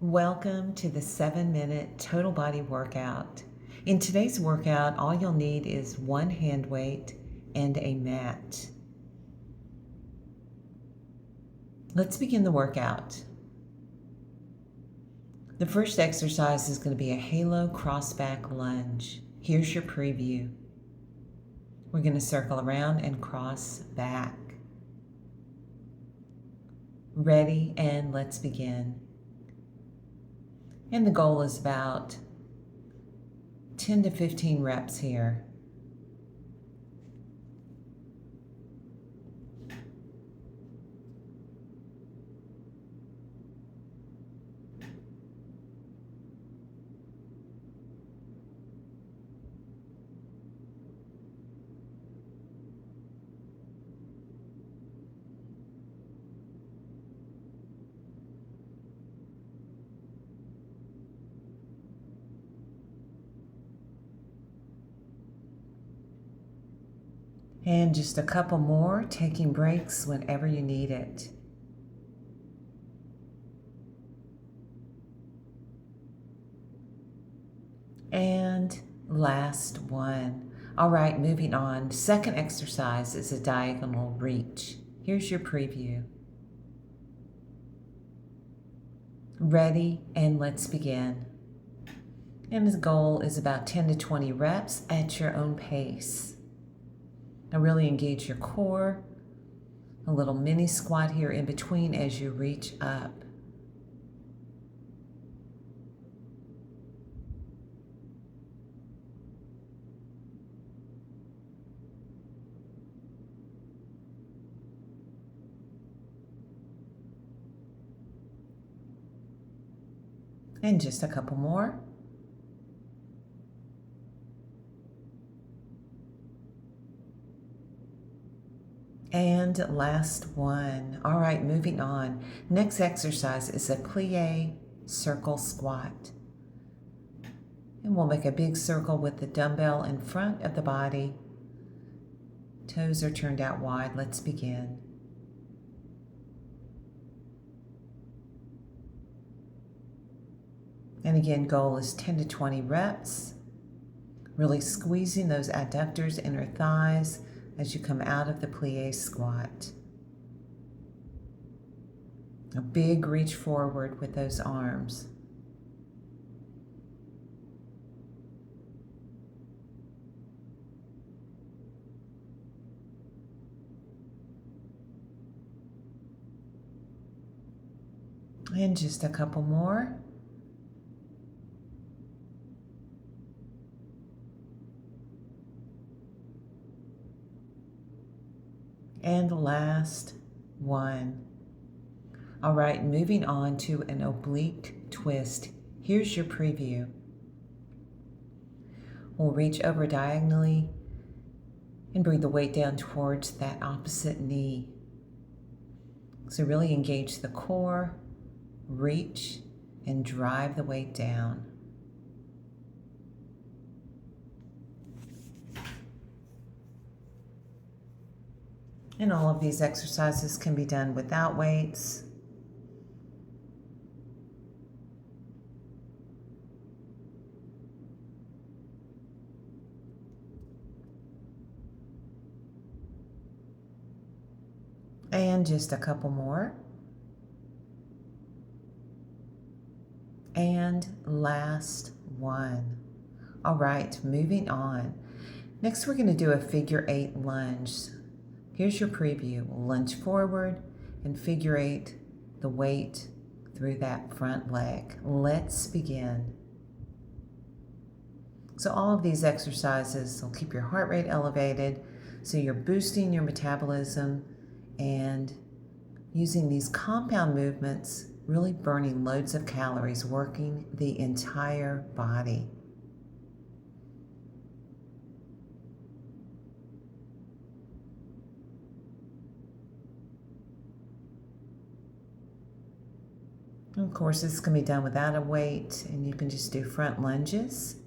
Welcome to the 7-minute total body workout. In today's workout, all you'll need is one hand weight and a mat. Let's begin the workout. The first exercise is going to be a halo cross back lunge. Here's your preview. We're going to circle around and cross back. Ready, and let's begin. And the goal is about 10 to 15 reps here. And just a couple more, taking breaks whenever you need it. And last one. All right, moving on. Second exercise is a diagonal reach. Here's your preview. Ready, and let's begin. And the goal is about 10 to 20 reps at your own pace. Now really engage your core. A little mini squat here in between as you reach up. And just a couple more. And last one. All right, moving on. Next exercise is a plie circle squat. And we'll make a big circle with the dumbbell in front of the body. Toes are turned out wide. Let's begin. And again, goal is 10 to 20 reps. Really squeezing those adductors, inner thighs, as you come out of the plie squat. A big reach forward with those arms. And just a couple more. And last one. All right, moving on to an oblique twist. Here's your preview. We'll reach over diagonally and bring the weight down towards that opposite knee. So really engage the core, reach, and drive the weight down. And all of these exercises can be done without weights. And just a couple more. And last one. All right, moving on. Next, we're going to do a figure 8 lunge. Here's your preview. We'll lunge forward and figure 8 the weight through that front leg. Let's begin. So all of these exercises will keep your heart rate elevated, so you're boosting your metabolism and using these compound movements, really burning loads of calories, working the entire body. Of course, this can be done without a weight, and you can just do front lunges.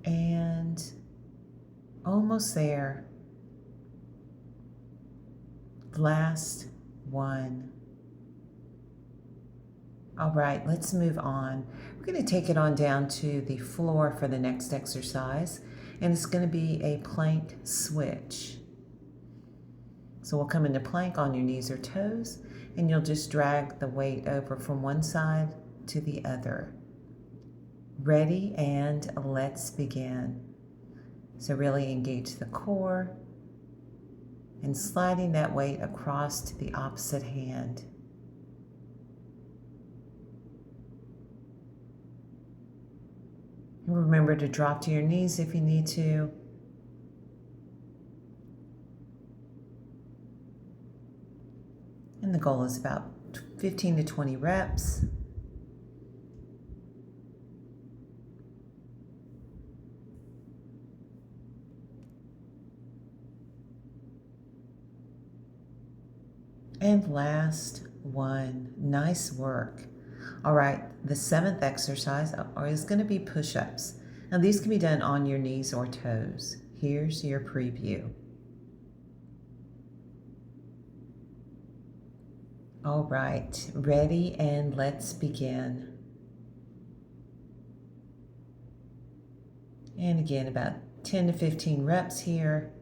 And almost there. Last one. All right, let's move on. We're going to take it on down to the floor for the next exercise, and it's going to be a plank switch. So we'll come into plank on your knees or toes, and you'll just drag the weight over from one side to the other. Ready, and let's begin. So really engage the core and sliding that weight across to the opposite hand. And remember to drop to your knees if you need to. And the goal is about 15 to 20 reps. And last one. Nice work. All right, the seventh exercise is going to be push-ups. Now these can be done on your knees or toes. Here's your preview. All right, ready, and let's begin. And again, about 10 to 15 reps here.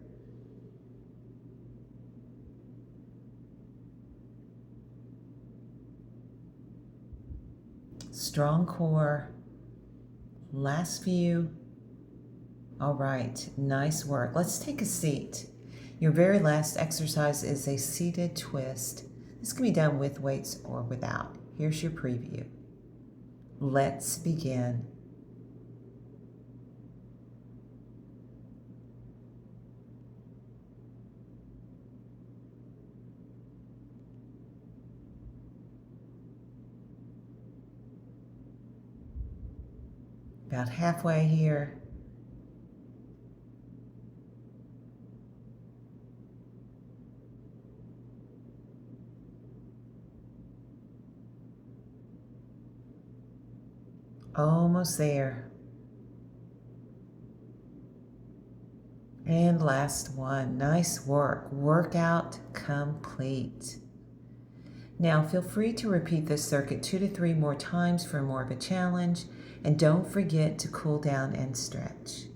Strong core. Last few. All right, nice work. Let's take a seat. Your very last exercise is a seated twist. This can be done with weights or without. Here's your preview. Let's begin. About halfway here. Almost there. And last one. Nice work. Workout complete. Now feel free to repeat this circuit 2 to 3 more times for more of a challenge, and don't forget to cool down and stretch.